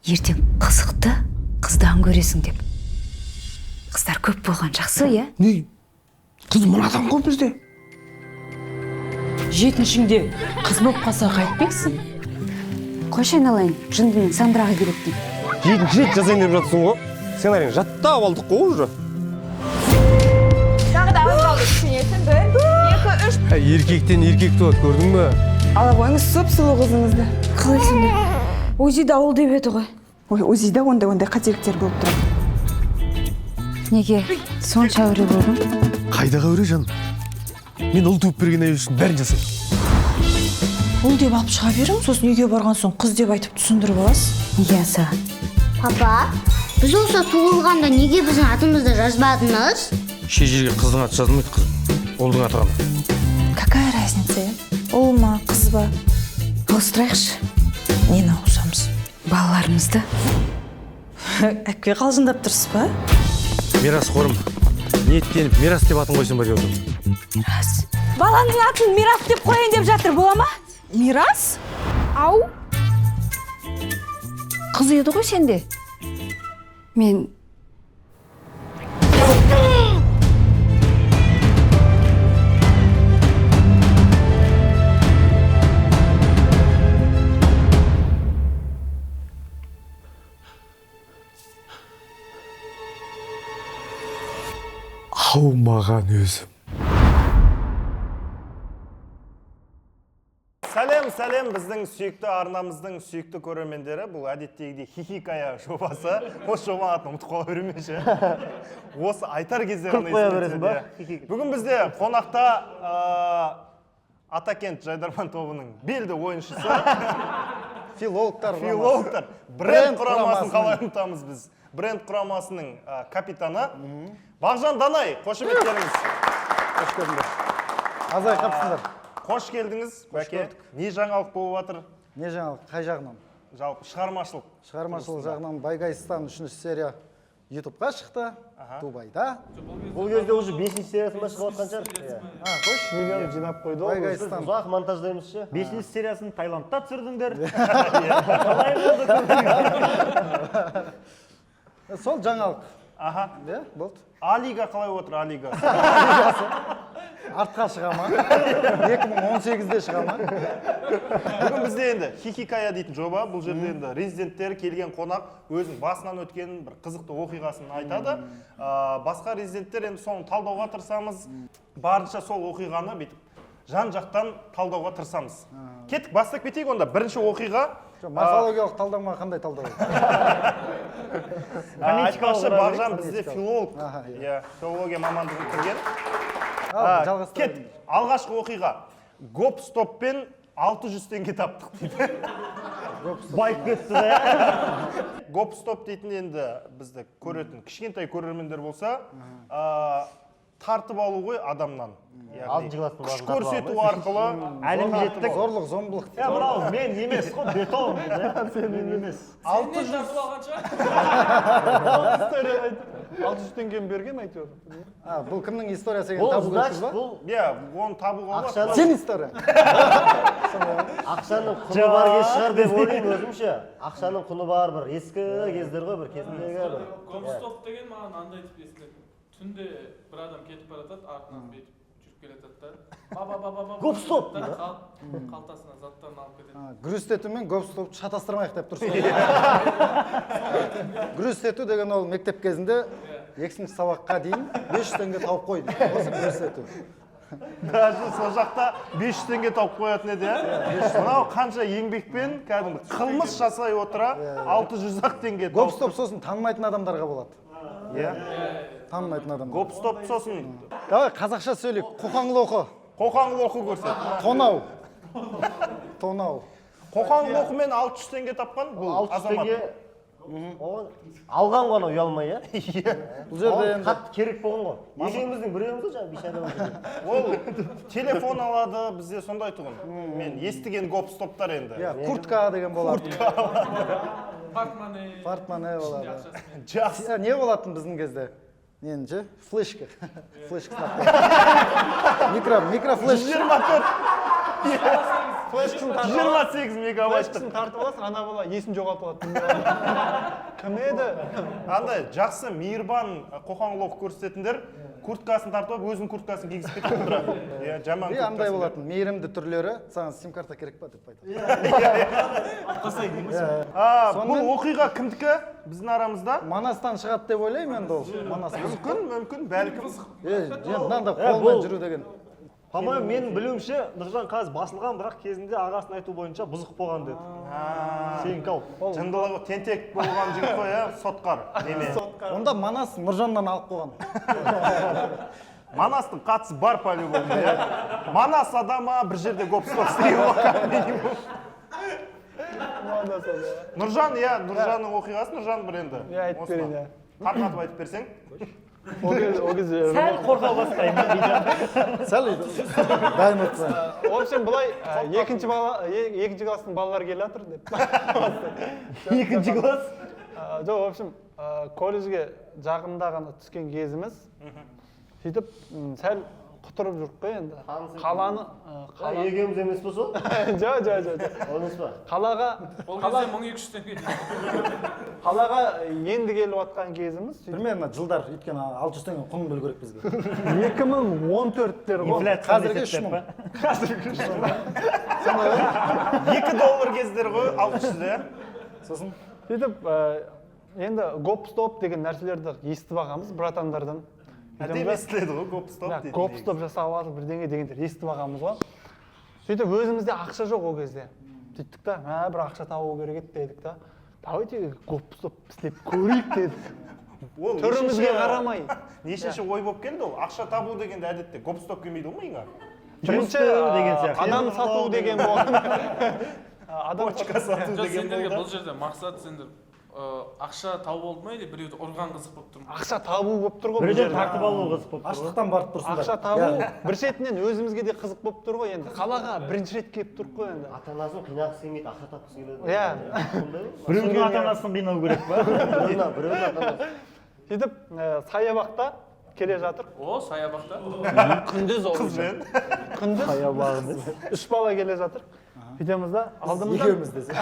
ертең қызықты қыздан көресің деп. Қыздар көп болған жақсы, иә? Не? Қыз мынадан ғой бізде. Жетіншіңде қыз болып қалса қайтпексің? Қойшы айналайын, жындымен Сандраға керек дейді. Жетінші рет жазайын деп жатсың ғой. Сценарийін жаттап алдық қой уже. Тағы да аз қалды түсінетін. 1, 2, 3. Еркектен еркек туады, көрдің бе? Ала қойыңыз сұп-сұлу қызыңызды. Қалай сонда? Озида ауыл деп еді ғой. Ой, ОЗИда ондай қателіктер болып тұрады. Неге сонша әуре болдың? Қайдағы өре жаным? Мен ұл туып берген әйел үшін бәрін жасаймын. Ұл деп алып шыға берің, сосын үйге барған соң қыз деп айтып түсіндіріп аласыз. Неге аса? Папа, біз осы туылғанда неге біздің атымызды жазбадыңыз? Жерге қыздың аты жазылмайды, қыз. Ұлдың аты ғана. Какая разница, ұл ма, қыз ба? Ауыстырайықшы Нені ауысамыз? балаларымызды. Әкке қалжыңдап тұрсыз ба? Мирас қорым. Ниеттеніп Мирас деп атын қойсын ба деп отырмын. Мирас. Баланың атын Мирас деп қояйын деп жатыр, бола ма? Мирас? Ау. Қыз еді ғой сенде. Мен Аумаған өзім. Сәлем біздің сүйікті арнамыздың сүйікті көрермендері. Бұл әдеттегідей хихикая жобасы. Осы жобаның атын ұмытып қала бермеші. Осы айтар кезде ғана есіме түседі. Бүгін бізде қонақта Атакент Жайдарман тобының белді ойыншысы. Филологтар. Бренд құрамасын қалай ұмытамыз біз. Бренд құрамасының капитаны Бағжан Данай, қошеметтеріңіз. Қош келдіңдер. Азай қапсыңдар. Қош келдіңіз, бәке. Не жаңалық болып жатыр? Не жаңалық, қай жағынан? Жалпы шығармашылық. Шығармашылық жағынан Байгайстан 3-ші серия YouTube-ға шықты, Дубайда. Бұл кезде уже 5-ші сериясын ба шығып жатқан шығар? Қош, Миллион жинап қойды. Байгайстан. Ұзақ монтаждаймыз ше. 5-ші сериясын Таиландта түсірдіңдер. Сол жаңалық. Аха. Болды. Алига қалай отыр, Алига? Артқа шыға ма? 2018-де шыға ма? Бүгін бізде енді хихикая дейтін жоба. Бұл жерде енді резиденттер келген қонақ өзінің басынан өткен бір қызықты оқиғасын айтады. Басқа резиденттер енді соны талдауға тырысамыз. Барынша сол оқиғаны бүйтіп жан-жақтан талдауға тырысамыз. Кеттік, бастап кетейік онда. Бірінші оқиға. Морфологиялық талдауға қандай талдау? Айтпақшы, Бағжан бізде филолог. Филология мамандығын бітірген. Кеттік, алғашқы оқиға. Гоп-стоппен 600 теңге таптық дейді. Байып кетті да. Гоп-стоп дейтін енді бізді көретін кішкентай көрермендер болса, тартып алу ғой адамнан. Күш көрсету арқылы әлім жеттік. Зорлық, зомбылық. Мынау мен емес қой, бетон. Сен емес. 600 теңгені берген әйтеуір. Бұл кімнің историясы екен табу керексіз ба? Оны табуға болады. Сен история. Ақшаның құны бар кез шығар деп ойлаймын өзімше. Ақшаның құны бар бір ескі кездер ғой, бір кезіндегі бір. Гоп-стоп деген маған андай тип естіледі. Түнде бір адам кетіп бара жатады, артынан бүйтіп жүріп келе жатады да. Гоп-стоп. Қалтасына заттарын алып кетеді. Грюстету мен гоп-стопты шатастырмайық деп тұрсың. Грюстету деген ол мектеп кезінде 2-ші сабаққа дейін 500 теңге тауып қойды. Осы грюстету. Даже сол жақта 500 теңге тауып қоятын еді, Мынау қанша еңбекпен кәдімгі қылмыс жасай отыра 600-ақ теңге тауып. Гоп-стоп сосын танымайтын адамдарға болады. Танымайтын адамдар. Гоп-стоп сосын. Давай қазақша сөйлейік. Қоқаңлы оқы. Қоқаңлы оқы көрсет. Тонау. Тонау. Қоқаңлы оқымен 600 теңге тапқан бұл 600 азамат. теңге. Алған ғана ұялмай, иә? Бұл жерде енді қатты керек болған ғой. Екеуміздің біреуіміз ғой жаңа бейшара. Ол телефон алады, бізде сондай тұғын. Мен естіген гоп-стоптар енді. Куртка деген болады. Портмоне болады. Жақсы. Не болатын біздің кезде? Ненше? Флешка. Флешка. Микрофлешка. флешкасын тартып 28 мегабайт. флешкасын тартып аласың, ана бала есін жоғалтып алады. Кім еді? Андай жақсы мейірбан қоқаңлық көрсететіндер курткасын тартып алып өзінің курткасын кигізіп кетіп отырады. Иә, жаман И андай курткасы. болатын, мейірімді түрлері, саған сим-карта керек па деп айтады. Бұл оқиға кімдікі біздің арамызда? Манастан шығады деп ойлаймын енді ол. Манас Мүмкін, бәлкім. мынандай қолмен жүру деген. По-моему, менің білуімше, Нұржан қазір басылған, бірақ кезінде ағасын айту бойынша бұзық болған деді. Сен кау. Жындылығы тентек болған жігіт қой, сотқар. Неме? Онда Манас Нұржаннан алып қойған. Манастың қатысы бар по-любому, иә. Манас адама бір жерде гоп-стоп істеген уақыт минимум. Нұржан, иә, Нұржанның оқиғасы, Нұржан бір енді. Иә, айтып берейін, иә. Тарқатып айтып берсең. Ол кезде Сәл қорқау бастаймын. Сәл дайын отырса. В общем, былай екінші класстың балалары келе жатыр деп. Екінші класс? Жоқ, в общем, колледжге жақында ғана түскен кезіміз. Сөйтіп, сәл құтырып жүріп қой енді. Қаланы... Егеміз емес па сол? Жоқ. Ол емес па? Қалаға... Ол кезде 1200 теңге. Қалаға енді келіп жатқан кезіміз. Примерно жылдар, өйткені 600 теңге құн білу керек бізге. 2014-тер ғой. Қазіргі 3000. $2 кездер ғой, 600-де. Сосын Сөйтіп, енді гоп-стоп деген нәрселерді естіп алғанбыз братандардан. Әдем естіледі ғой, гоп-стоп дейді. Гоп-стоп жасап алып бірдеңе дегендер естіп алғанбыз ғой. Сөйтіп, өзімізде ақша жоқ ол кезде. Сөйттік та, бір ақша табу керек еді дедік та. Давайте гоп-стоп істеп көрейік дедік. Түрімізге қарамай. Нешінші ой болып келді ол? Ақша табу дегенде әдетте гоп-стоп келмейді ғой миға. Бірінші адам сату деген болған. Почка сату Жоқ, деген сендерге болды. бұл жерде мақсат сендер ақша табу болды ма или біреуді ұрған қызық болып тұр ма? Ақша табу болып тұр ғой. Біреуден тартып алу қызық болып тұр. аштықтан барып тұрсыңдар. Ақша табу бір шетінен өзімізге де қызық болып тұр ғой енді. Қалаға бірінші рет келіп тұрық қой енді. Ата-анасын қинағысы келмейді, ақша тапқысы келеді. Иә. Біреудің ата-анасын қинау керек па? Біреудің ата-анасын. Сөйтіп, саябақта келе жатыр. О, саябақта. Күндіз ол. Қызбен. Күндіз. Саябағымыз. 3 бала келе жатыр. Бүйтеміз да, Екеуміз десе.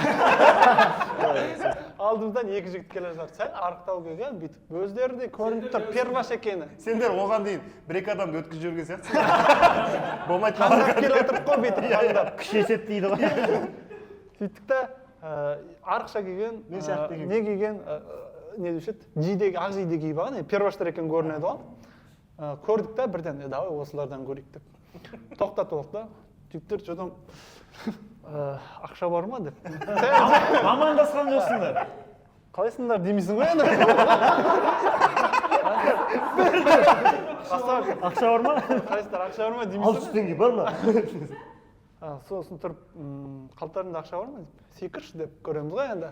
алдымыздан 2 жігіт келе жатыр. Сәл арықтау келген, бүйтіп. Өздері де көрініп тұр, перваш екені. Сендер оған дейін бір-екі адамды өткізіп жүрген сияқтысың. Болмайды. Қандап келе отырып қой бүйтіп қандап. Күш есеп дейді ғой. Сөйттік та, арықша киген, не киген, не деуші еді, жидегі, ақ жиде киіп алған, перваштар екен көрінеді ғой. Көрдік та, бірден, давай осылардан көрейік деп. Тоқтатып алды да, жігіттер жодан ақша бар ма деп. Амандасқан жоқсыңдар. Қалайсыңдар демейсің ғой енді. Ақша бар ма? Қалайсыңдар, ақша бар ма демейсің? 600 теңге бар ма? Сосын тұрып, қалтарында ақша бар ма? Секірші деп көреміз ғой енді.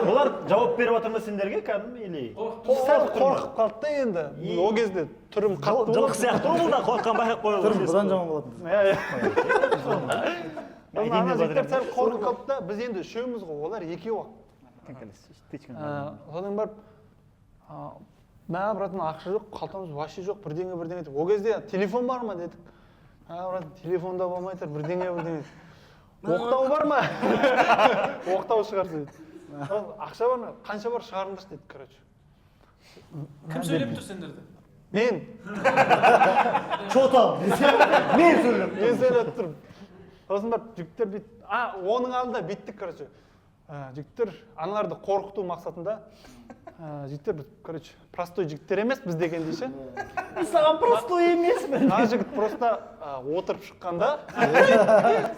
Олар жауап беріп отыр ма сендерге кәдімгі или? Сәл қорқып қалды да енді. Ол кезде түрім қатты Жылқы сияқты ол да қорыққан байқап қойылды. Түрім бұдан жаман болатын. Ана жігіттер сәл қорқып қалды да, біз енді үшеуміз ғой, олар екеу. Содан барып, братан ақша жоқ, қалтамыз вообще жоқ, бірдеңе деп. Ол кезде телефон бар ма дедік. Братан, телефонда болмай тұр, бірдеңе. Оқтау бар ма? Оқтау шығарсы деді. Ақша бар ма? Қанша бар шығарыңдаршы деді, короче. Кім сөйлеп тұр сендерді? Мен. Чотал. Мен сөйлеп. Мен сөйлеп тұрмын. Сосын барып жігіттер бүйт. Оның алдында биттік, короче. Жігіттер аналарды қорқыту мақсатында жігіттер, короче, простой жігіттер емес біз деген дейші. Саған простой емес мен. Жігіт просто отырып шыққанда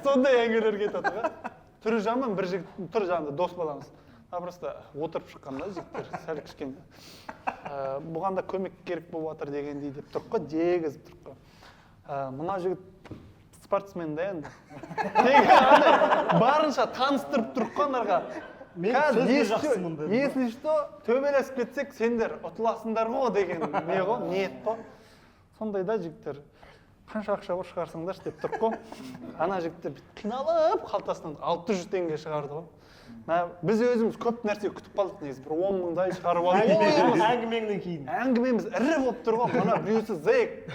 сондай әңгімелер кетеді ғой. Түрі жаман, бір жігіт түрі жанында дос баламыз. Просто отырып шыққанда жігіттер сәл кішкене. Бұған да көмек керек болып жатыр дегендей деп тұрып қой, дегізіп тұрып қой. Мына жігіт спортсмен да енді. Барынша таныстырып тұрып қой нарға. Если что, төбелесіп кетсек, сендер ұтыласыңдар ғой деген не ғой, ниет қой. Сондай да жігіттер, қанша ақша бар шығарсыңдаршы деп тұрып қой. Ана жігіттер қиналып қалтасынан 600 теңге шығарды ғой. Біз өзіміз көп нәрсе күтіп қалдық негізі, бір 10 мыңдай шығарып алдық. Әңгімеңнен кейін. Әңгімеміз ірі болып тұр ғой, мына біреусі зэк,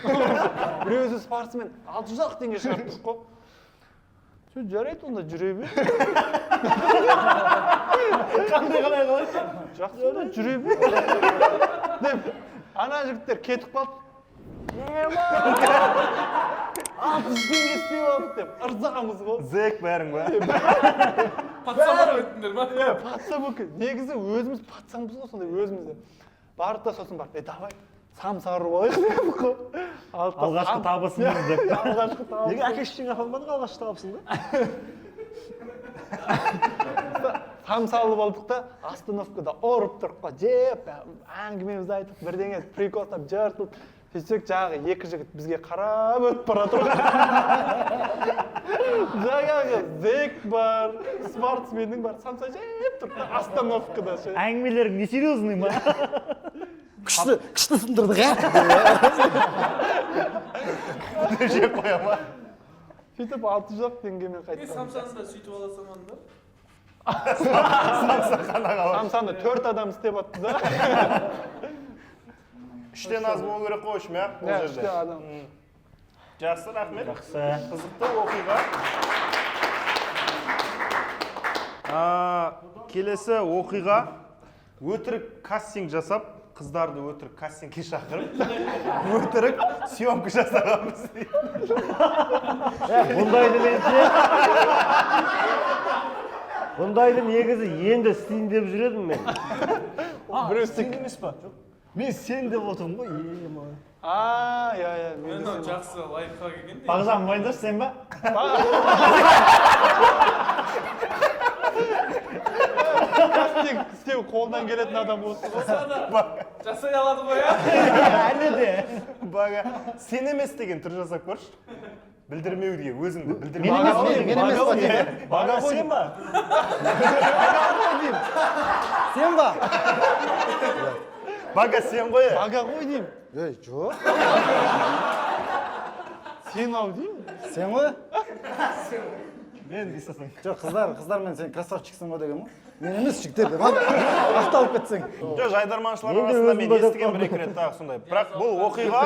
біреусі спортсмен 600 теңге шығарып қой. жарайды онда жүре бер. Қандай қалай қалай? Жақсы онда жүре бер. Деп, ана жігіттер кетіп қалды. $60 істеп алдық деп, ырзамыз ғой. Зек бәрің ба? пацан өттіңдер ма? Патса бүкі. Негізі өзіміз патсамыз ғой, сондай өзімізде. Барды да сосын барып, давай, самса ұрып алайық деп қой. Алғашқы табысымыз деп. Алғашқы табыс. Неге әке-шешең апармадың алғашқы табысыңды? Самса алып алдық та, остановкада ұрып тұрып қой, жеп, әңгімемізді айтып, бірдеңе приколдап, жартылып, сөйтсек жағы екі жігіт бізге қарап өтіп бара тұр. Жаңағы зек бар, спортсменнің бар, самса жеп тұр, остановкада. Әңгімелерің не серьезный ма? Күшті сындырдық, Жеп қоя ма? Сөйтіп 600 теңгемен қайттым. Самсаны да сөйтіп ала салмадыңдар? Самсаны 4 адам істеп атты да. 3-тен аз болу керек қой үшім, ә? Бұл жерде. 3 адам. Жақсы, рахмет. Жақсы. Қызықты оқиға. Келесі оқиға. Өтірік кастинг жасап, қыздарды өтірік кастингке шақырып, өтірік съемка жасағанбыз дейді. Бұндайды негізі енді істейін деп жүредім мен. Біреу Сен емес па? Мен сен деп отырмын ғой, Я. Мен жақсы лайфхак екен. Бағжан мойындаш сен ба? Кастинг істеу қолдан келетін адам осы ғой. Жасай алады ғой, ә? Әлі де. Баға, сен емес деген түр жасап көрші. Білдірмеуге, өзіңді білдірмеуге. Мен емес па деймін. Баға сен ба? Сен ба? Баға сен ғой. Бага ғой деймін. Жоқ. Сен ау деймін. Сен ғой? Мен дейсің. Жоқ, қыздар мен сен красавчиксің ғой деген ма? Мен емес жігіттер деп. Ақталып кетсең. Жоқ, жайдарманшылар арасында мен естіген бір екі рет тағы сондай. Бірақ бұл оқиға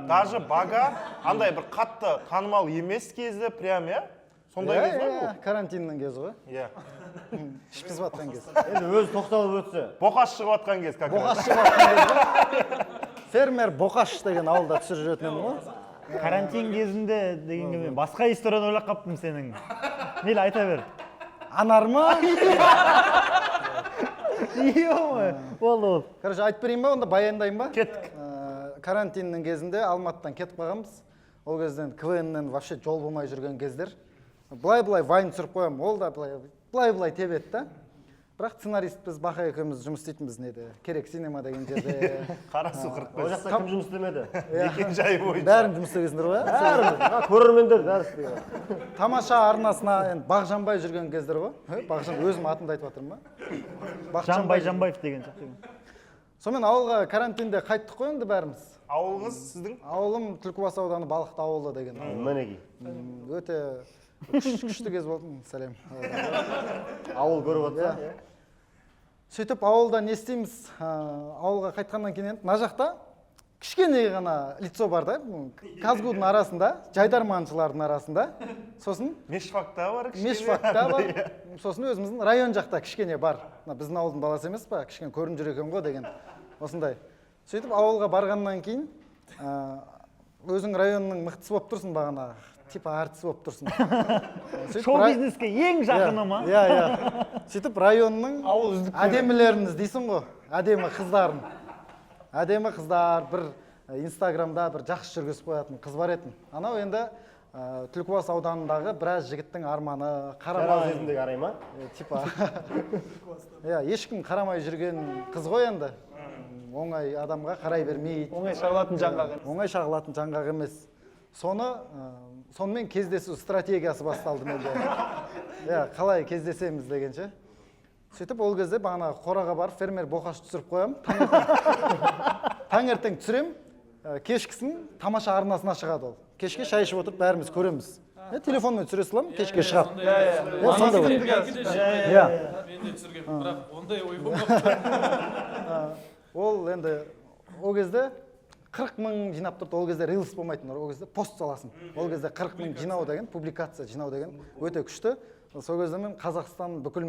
даже Бага андай бір қатты танымал емес кезі прям, иә? Сондай кез ғой бұл? Карантиннің кезі ғой. Иә. Ішпіз батқан кез. Енді өзі тоқталып өтсе. Боқаш шығып атқан кез, как Боқаш шығып атқан кез ғой. Фермер Боқаш деген ауылда түсіріп жүретін ғой. Карантин кезінде дегенге мен басқа историяны ойлап қаптым сенің. Мейлі айта бер. Анар ма? Ол. Короче, айтып берейін ба, онда баяндайын ба? Кеттік. Карантиннің кезінде Алматыдан кетіп қалғанбыз. Ол кезден КВНнен вообще жол болмай жүрген кездер. Былай-былай вайн түсіріп қоямын, ол да былай-былай тебеді да. Бірақ сценарист біз Бақа екеуміз жұмыс істейтінбіз неде. Керек синема деген жерде. Қарасу 45. Ол жақта кім жұмыс істемеді? Екен жайы бойынша. Бәрін жұмыс істегенсіңдер ғой? Көрермендер бәрі істеген. Тамаша арнасына енді Бағжанбай жүрген кездер ғой. Бағжан өзім атымды айтып жатырмын ба? Жанбаев деген сияқты. Сонымен ауылға карантинде қайттық қой енді бәріміз. Ауылыңыз сіздің? Ауылым Түлкібас ауданы Балықты ауылы деген. Мінекей. Өте күшті кез болдым, сәлем. Ауыл көріп отса. Сөйтіп ауылда не істейміз? Ауылға қайтқаннан кейін мына жақта кішкене ғана лицо бар да, Казгудың арасында, жайдарманшылардың арасында. Сосын Мешфакта бар кішкене. Мешфакта бар. Сосын өзіміздің район жақта кішкене бар. Біздің ауылдың баласы емес па, кішкене көрініп жүр екен ғой деген. Осындай. Сөйтіп ауылға барғаннан кейін өзің районның мықтысы болып тұрсың бағана. Типа артист болып тұрсың. Шоу-бизнеске ең жақыны ма? Иә. Сөйтіп районның әдемілерін іздейсің ғой, әдемі қыздарын. Әдемі қыздар, бір Инстаграмда бір жақсы жүргізіп қоятын қыз бар етін. Анау енді Түлкібас ауданындағы біраз жігіттің арманы, қарамай Өзіндегі арай ма? Типа. Ешкім қарамай жүрген қыз ғой енді. Оңай адамға қарай бермейді. Оңай шағылатын жаңғақ. Оңай шағылатын жаңғақ емес. Сонымен кездесу стратегиясы басталды менде. Қалай кездесеміз дегенше. Сөйтіп ол кезде бағана қораға барып фермер Боқаш түсіріп қоямын. Таңертең түсірем, кешкісін тамаша арнасына шығады ол. Кешке шай ішіп отырып бәріміз көреміз. Телефонмен түсіре саламын, кешке шығады. Мен де түсіргем, бірақ ондай ой болмапты. Ол енді ол кезде 40 мың жинап тұрды. Ол кезде рилс болмайтын, ол кезде пост саласың. Ол кезде 40 мың жинау деген, публикация жинау деген өте күшті. Сол кезде мен Қазақстан бүкіл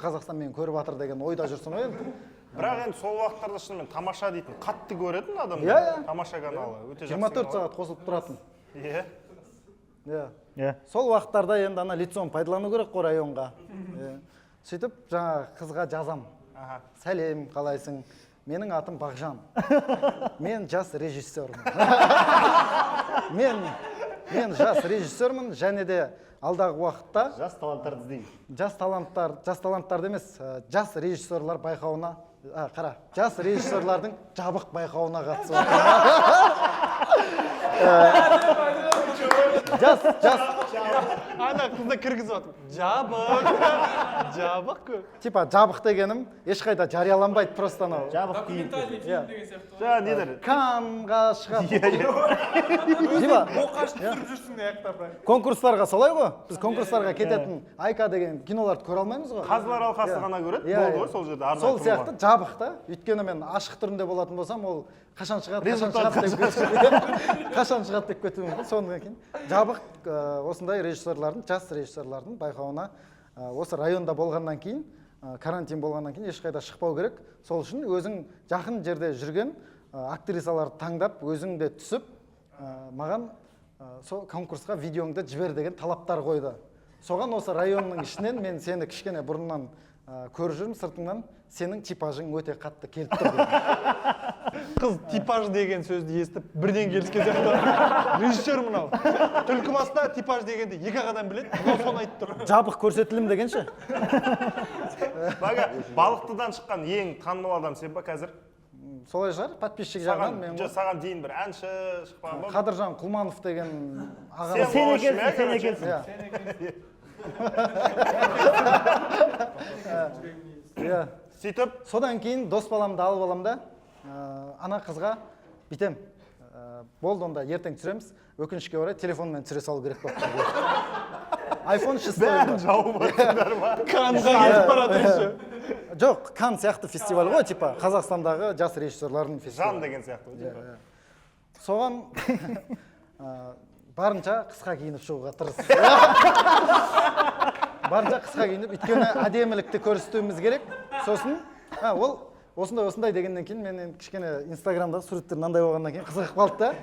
Қазақстан мені көріп жатыр деген ойда жүрсің ғой енді. Бірақ енді сол уақыттарда шынымен тамаша дейтін қатты көретін адам. Тамаша каналы өте жақсы. 24 сағат қосылып тұратын. Иә. Сол уақыттарда енді ана лицом пайдалану керек қой районға. Сөйтіп жаңа қызға жазам. Сәлем, қалайсың? Менің атым Бағжан. Мен жас режиссермін. Мен жас режиссермін, және де алдағы уақытта Жас таланттарды іздеймін. жас таланттарды емес, жас режиссерлар байқауына, жас режиссерлардың жабық байқауына қатысып Ана қызды кіргізіп жатыр. Жабық көр. Типа жабық дегенім ешқайда жарияланбайды просто анау. Жабық Документальный фильм деген сияқты. Жаңа недер? Канға шығады. Оқаш түсіріп жүрсің аяқтарда. Конкурстарға солай ғой. Біз конкурстарға кететін Айка деген киноларды көре алмаймыз ғой. Қазылар алқасы ғана көреді. Болды ғой сол жерде арнайы. Сол сияқты жабық та. Өйткені мен ашық түрінде болатын болсам, ол қашан шығады деп кетуім мүмкін. Сондан кейін жабық осындай режиссерлардың, жас режиссерлардың байқауына осы районда болғаннан кейін, карантин болғаннан кейін ешқайда шықпау керек. Сол үшін өзің жақын жерде жүрген актрисаларды таңдап, өзің де түсіп, маған сол конкурсқа видеоңды жібер деген талаптар қойды. Соған осы районның ішінен мен сені кішкене бұрыннан көріп жүрмін, сыртыңнан сенің типажың өте қатты келіп тұр. Қыз типаж деген сөзді естіп, бірден келіскен сияқты. Режиссер мынау. Түлкібаста типаж дегенді екі адам біледі, мынау соны айтып тұр. Жабық көрсетілім дегенше. Бага, балықтыдан шыққан ең танымал адам сен ба қазір? Солай шығар, подписчик жағынан мен. Саған дейін бір әнші шықпаған ба? Қадыржан Құлманов деген ағам. Сен екенсің. Сөйтіп, содан кейін дос баламды алып алам да, ана қызға бітем. Болды, онда ертең түсіреміз. Өкінішке орай телефонмен түсіре салу керек болып тұр. iPhone 6. бәрін жауып атсыңдар ма? Канға кетіп баратыр. Жоқ, Кан сияқты фестиваль ғой, типа Қазақстандағы жас режиссерлардың фестивалі. Жан деген сияқты. Соған барынша қысқа киініп шығуға тырыс. Барынша қысқа киініп, өйткені әдемілікті көрсетуіміз керек. Сосын, ол осындай дегеннен кейін мен кішкене Инстаграмда суреттер мынандай болғаннан кейін қызығып қалды да.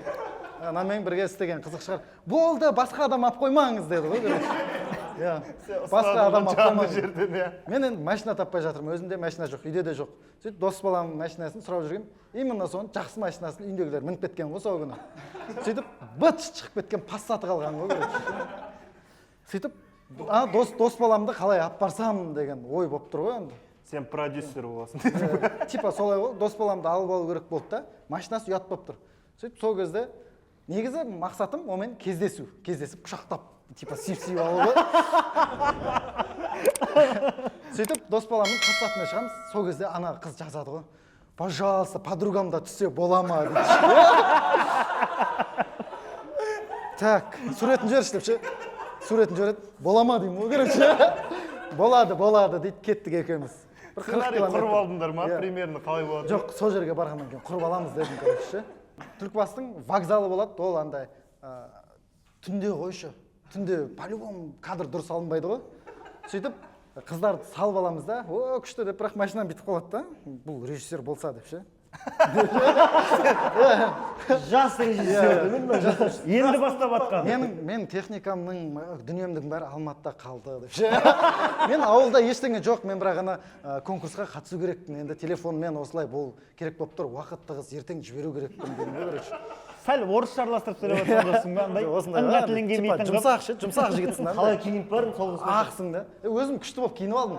Намен бірге істеген қызық шығар. Болды, басқа адам алып қоймаңыз деді ғой. Басқа адам алып қоймаңыз. Мен енді машина таппай жатырмын, өзімде машина жоқ, үйде де жоқ. Сөйтіп дос баламның машинасын сұрап жүргем. Именно соның жақсы машинасын үйдегілер мініп кеткен ғой сол күні. Сөйтіп быт шығып кеткен Passat қалған ғой. Сөйтіп дос баламды қалай алып барсам деген ой болып тұр ғой енді. Сен продюсер боласың. Типа солай ғой, дос баламды алып алу керек болды да, машинасы ұят болып тұр. Сөйтіп сол кезде негізі мақсатым онымен кездесіп құшақтап, типа сүйіп алу ғой. Сөйтіп дос баламның Passat'ына шығамыз, сол кезде ана қыз жазады ғой. Пожалуйста, подругамда түссе бола ма дейді. Так, суретін жіберші деп ше. Суретін жібереді, бола ма деймін, короче. Болады дейді, кеттік екеуміз. Сценарий құрып алдыңдар ма? Примерно қалай болады? Жоқ, сол жерге барғаннан кейін құрып аламыз дедім, короче. Түлкібастың вокзалы болады, ол андай түнде қойшы. Түнде по-любому кадр дұрыс алынбайды ғой. Сөйтіп қыздарды салып аламыз да, о, күшті деп, бірақ машинам бітіп қалады да. Бұл режиссер болса деп ше. Жас режиссер. Енді бастап атқан. Мен техникамның, дүниемдің бәрі Алматыда қалды деп ше. Мен ауылда ештеңе жоқ, мен бірақ ана конкурсқа қатысу керекпін. Енді телефонмен осылай бол керек болып тұр, уақыт тығыз, ертең жіберу керекпін деймін, короче. Сәл орысша араластырып сөйлеп жатсың ба? Аңға тілін келмейтін қып. Жұмсақ жігітсің да. Қалай киініп бардың сол қызға? Ақсың да. Өзім күшті болып киініп алдым.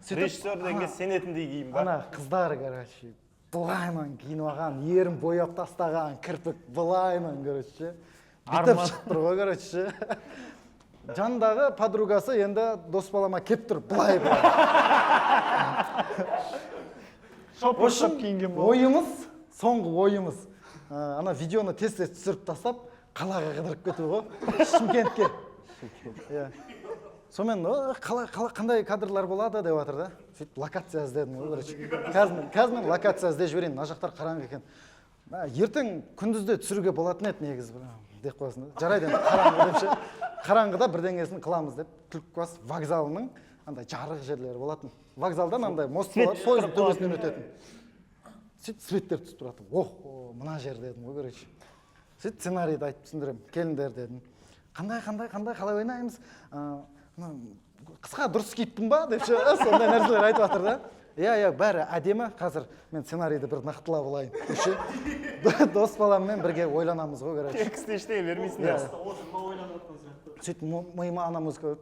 Режиссер деген сенетіндей киім ба? Ана қыздар, короче, былайынан киініп алған, ерін бояп тастаған, кірпік былайынан, короче. Бітіп шықтыр ғой, короче. Жандағы подругасы енді дос балама кеп тұр, былай. Ойымыз, соңғы ойымыз. Ана видеоны тез түсіріп тастап, қалаға қыдырып кету ғой, Шымкентке. Сонымен, қандай кадрлар болады деп жатыр да. Сөйтіп локация іздедім ғой, короче. Қазір мен локация іздеп жіберейін, мына жақтар қараңғы екен. ертең күндізде түсіруге болатын еді негізі деп қоясың да. Жарайды енді қараңғы деп ше. Қараңғыда бірдеңесін қыламыз деп Түлкібас вокзалының андай жарық жерлері болатын. Вокзалдан андай мост болады, пойыздың төбесінен өтетін. Сөйтіп светтер түсіп тұрады. Мына жер дедім ғой, короче. Сөйтіп сценарийді айтып түсіндіремін. Келіңдер дедім. Қалай ойнаймыз? Қысқа дұрыс киіппін ба деп ше. Сондай нәрселер айтып жатыр да. Иә, бәрі әдемі. Қазір мен сценарийді бір нақтылап алайын. Дос баламмен бірге ойланамыз ғой, короче. Текстті ештеңе бермейсіңдер. Сөйтіп миыма ана музыка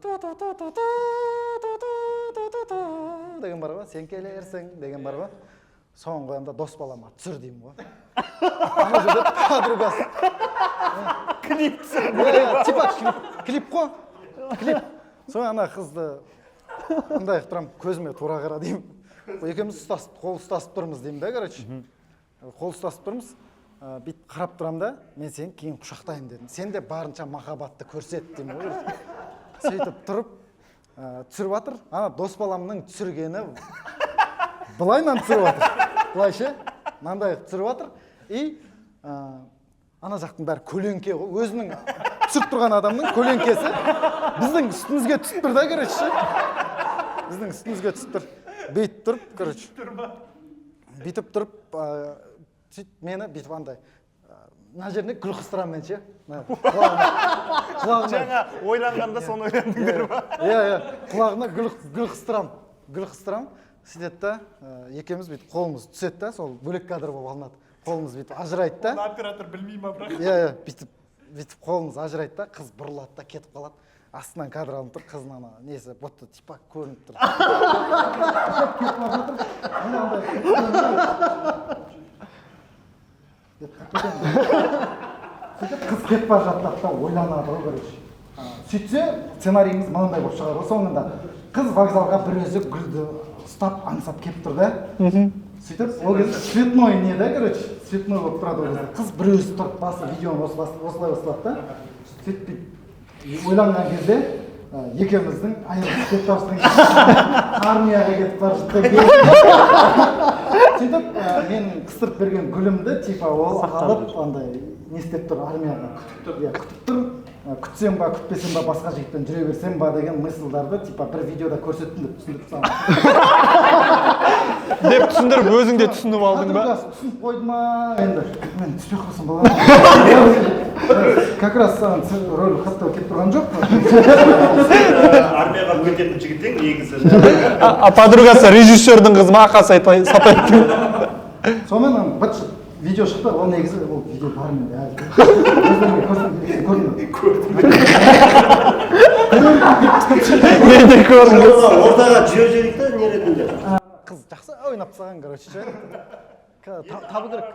деген бар ғой, сен келерсің деген бар ғой. Соған қоямда дос балама түсір деймін ғой. Ана жерде подругасы. Клип түсір. Типа клип қой. Клип. Соған ана қызды андай тұрамын, көзіме тура қара деймін. Екеуміз қол ұстасып тұрмыз деймін да, короче. Қол ұстасып тұрмыз. Бит қарап тұрам да, мен сені кейін құшақтайын дедім. Сен де барынша махаббатты көрсет деймін ғой. Сөйтіп тұрып түсіріп жатыр. Ана дос баламның түсіргені былайынан түсіріп жатыр. Былайше мынандай түсіріп жатыр. И ана жақтың бәрі көлеңке ғой. Өзінің түсіріп тұрған адамның көлеңкесі біздің үстімізге түсіп тұр да, короче. Біздің үстімізге түсіп тұр. Бүйтіп тұрып, короче. Бүйтіп тұрып, сөйтіп мені бүйтіп андай мына жеріне гүл қыстырамын мен ше. Құлағына. Жаңа ойланғанда соны ойландыңдар ма? Иә, құлағына гүл қыстырамын. Сөйтеді да, екеуміз бүйтіп қолымыз түседі да, сол бөлек кадр болып алынады. Қолымыз бүйтіп ажырайды да. Оператор білмей ма бірақ? Иә, бүйтіп қолымыз ажырайды да, қыз бұрылады да кетіп қалады. Астынан кадр алынып тұр, қыздың ана несі бұтты типа көрініп тұр. Қыз кетіп бара жатады да ойланады ғой, короче. Сөйтсе сценарийіміз мынандай болып шығар ғой. Соңында қыз вокзалға бір өзі гүлді ұстап аңсап келіп тұр да. Сөйтіп ол кезде цветной не да, короче, цветной болып тұрады ол кезде. Қыз бір өзі тұрып басы видеоны осылай бастады да. Сөйтіп ойланған кезде екеуміздің айырылысып кетіп бара жатқан армияға кетіп бара жатқан. Сөйтіп менің қыстырып берген гүлімді типа ол алып андай не істеп тұр армияға. Күтіп тұр. Күтсем ба, күтпесем ба, басқа жігітпен жүре берсем ба деген мысылдарды типа бір видеода көрсеттім деп түсіндіріп салдым. Деп түсіндіріп, өзің де түсініп алдың ба? Түсініп қойды ма? Енді мен түспей қалсам болады. Как раз саған рөл хаттау кетіп тұрған жоқ па? Армияға кететін жігіттен негізі. Подругасы режиссердің қызы мақасы сатайды. Сонымен бір видео шықты, ол негізі ол видео бар ма? Өздеріңе көрдім. Мен де көрдім. Ортаға жүре жерікті не ретінде? Қыз жақсы ойнап тастаған, короче ше. Табы керек.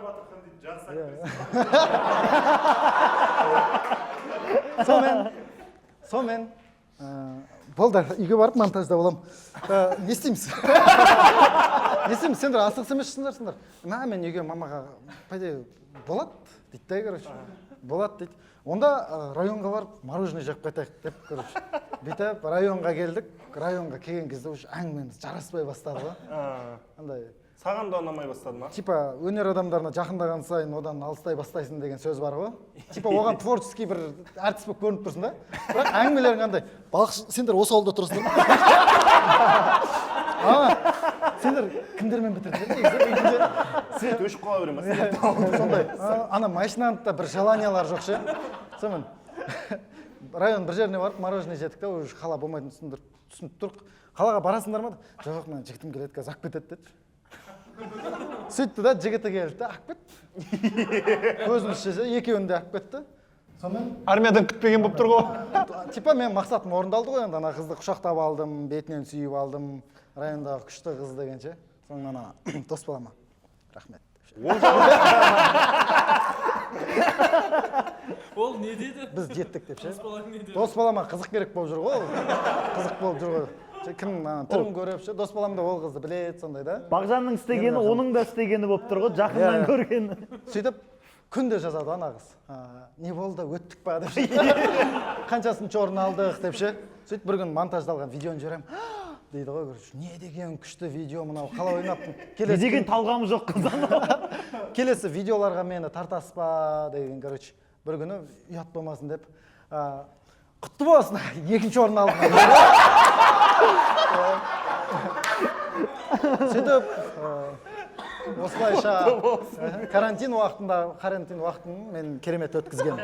Сонымен болды, үйге барып монтажда болам. Не істейміз? Не істейміз? Сендер асығыс емессіңдер. Мен үйге мамаға болады дейді да, короче. Болады дейді. Онда районға барып мороженое жеп қайтайық деп, короче. Бүйтіп районға келдік. Районға келген кезде уже әңгімеміз жараспай бастады ғой. Андай Саған да ұнамай бастады ма? Типа өнер адамдарына жақындаған сайын одан алыстай бастайсың деген сөз бар ғой. Типа оған творческий бір артист болып көрініп тұрсың да. Бірақ әңгімелерің қандай? Балықшы, сендер осы ауылда тұрасыңдар ма? Сендер кімдермен бітірдіңдер? Свет өшіп қала бере ма? Сондай. Ана машинада бір желаниялар жоқ ше. Сонымен район бір жеріне барып мороженое жедік та, уже қала болмайтынын түсініп тұрық. Қалаға барасыңдар ма? Жоқ, мен жігітім келеді, қазір ақ кетеді деді. Сөйтті да, жігіті келді да, ақ кетті. Көзіміз шеше, екеуін де ақ кетті. Сонымен Армиядан күтпеген болып тұр ғой. Типа мен мақсатым орындалды ғой, енді ана қызды құшақтап алдым, бетінен сүйіп алдым, райондағы күшті қыз дегенше. Соңынан ана дос балама рахмет. Ол не дейді? Біз жеттік деп ше. Дос балаң не дейді? Дос балама қызық керек болып жүр ғой. Қызық болып жүр ғой. Кім түрін көріп ше, дос балам да ол қызды біледі сондай да. Бағжанның істегені, оның да істегені болып тұр ғой, жақыннан көргені. Сөйтіп күнде жазады ана қыз. Не болды, өттік па деп ше. Қаншасын чорын алдық деп ше. Сөйтіп бір күн монтаждалған видеоны жіберемін. дейді ғой, короче. Не деген күшті видео мынау, қалай ойнап. Не деген талғамы жоқ қыздан. Келесі видеоларға мені тартасыз ба деген, короче. Бір күні ұят болмасын деп, құтты болсын, екінші орын алдым. Сөйтіп, осылайша карантин уақытын мен керемет өткізген.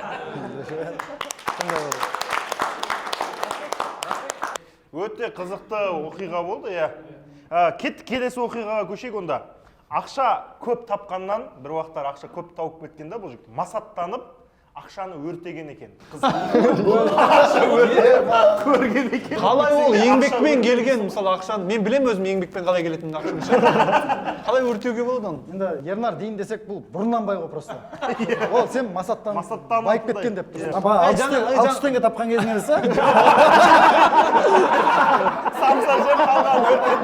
Өте қызықты оқиға болды, иә. Кеттік келесі оқиғаға көшейік онда. Ақша көп тапқаннан, бір уақыттар ақша көп тауып кеткенде бұл жігіт масаттанып, ақшаны өртеген екен. Ақша көрген екен. Қалай ол еңбекпен келген, мысалы ақшаны, мен білем өзім еңбекпен қалай келетінін ақшаны. Қалай өртеуге болады оны? Енді Ернар дейін десек, бұл бұрыннан бай ғой просто. Ол сен масаттан байып кеткен деп тұрсың. 60 теңге тапқан кезін елесі? Самса жеп қалған өртеді.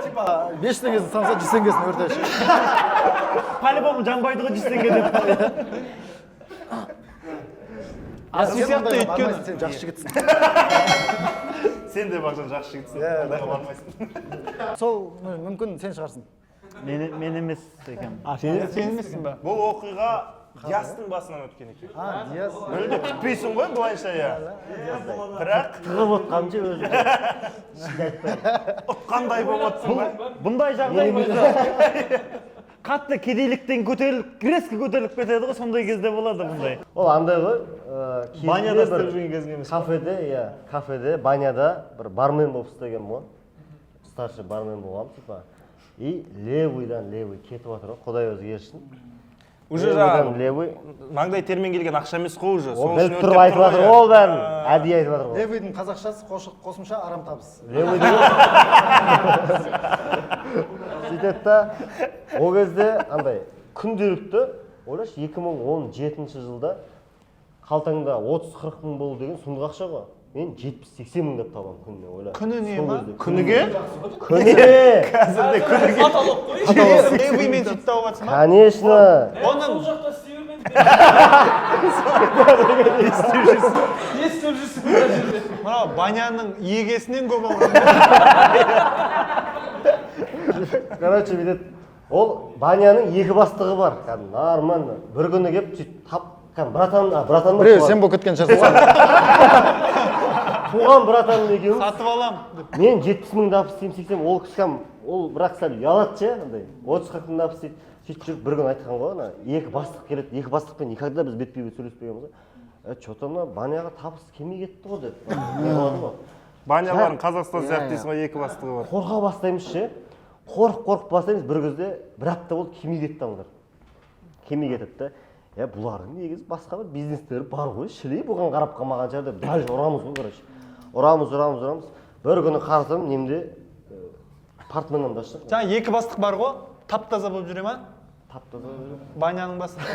Типа 5 теңгесін самса 100 теңгесін өртеші. По-любому жанбайды ғой 100 теңге деп. Сен жақсы жігітсің. Сен де Мағжан жақсы жігітсің. Ондайға бармайсың. Сол мүмкін сен шығарсың. Мен емес екенмін. Сен емессің ба? Бұл оқиға Диястың басынан өткен екен. Дияс. Мүлде күтпейсің ғой былайша, иә. Бірақ Тығып отқанымша өзім. ұтқандай болып отырсың ба? Бұндай жағдай қатты кедейліктен көтеріліп, резко көтеріліп кетеді ғой, сондай кезде болады бұндай. Ол андай ғой, Баняда істеп жүрген кезің емес. кафеде, баняда бір бармен болып істеген ғой. Старший бармен болғам, типа. И левыйдан левый кетіп жатыр ғой, Құдай өзі ерсін. Уже жаңағы маңдай термен келген ақша емес қой уже. Ол біліп тұрып айтып жатыр, ол бәрін әдейі айтып жатыр ғой. Левыйдың қазақшасы қосымша арам табыс. Левый деген сөйтеді да, ол кезде андай күнделікті, ойлашы 2017 жылда қалтаңда 30-40 мың болу деген сұмдық ақша ғой. Мен 70-80 мың деп табам күніне, ойла. Күні не ма? Күніге? Күніге! Қазірде күніге. Аталып қой. Левыймен сөйтіп тауып жатсың ба? Конечно! Сол жақта істеумен. Не істеп жүрсің мына жерде? Мынау баняның егесінен көп алған. Короче, бүйтеді. Ол баняның екі бастығы бар. Нормально. Bir күні кеп сөйтіп тап, братан. Біреу сен болып кеткен шығарсың. Туған братаным екеуміз. Сатып алам. Мен 70 мың дапыс істеймін, ол кішкем, ол бірақ сәл ұялады ше, андай 30-40 мың дапыс істейді. Сөйтіп жүріп бір күн айтқан ғой, екі бастық келеді, екі бастықпен никогда біз бетпе-бет сөйлеспегенбіз ғой. Че-то мына баняға табыс келмей кетті ғой деп. Баняларын Қазақстан сияқты дейсің ғой, екі бастығы бар. Қорқа бастаймыз ше. Қорқып бастаймыз, бір кезде бір апта болды, келмей кетті адамдар. Келмей кетті. Бұлардың негізі басқа бір бизнестері бар ғой, шілей бұған қарап қалмаған шығар деп даже ұрамыз ғой, короче. Ұрамыз. Бір күні қарасам, немде партменнан аштық. Жаңа екі бастық бар ғой, тап-таза болып жүре ма? Тап-таза болып жүре. Баняның бастығы.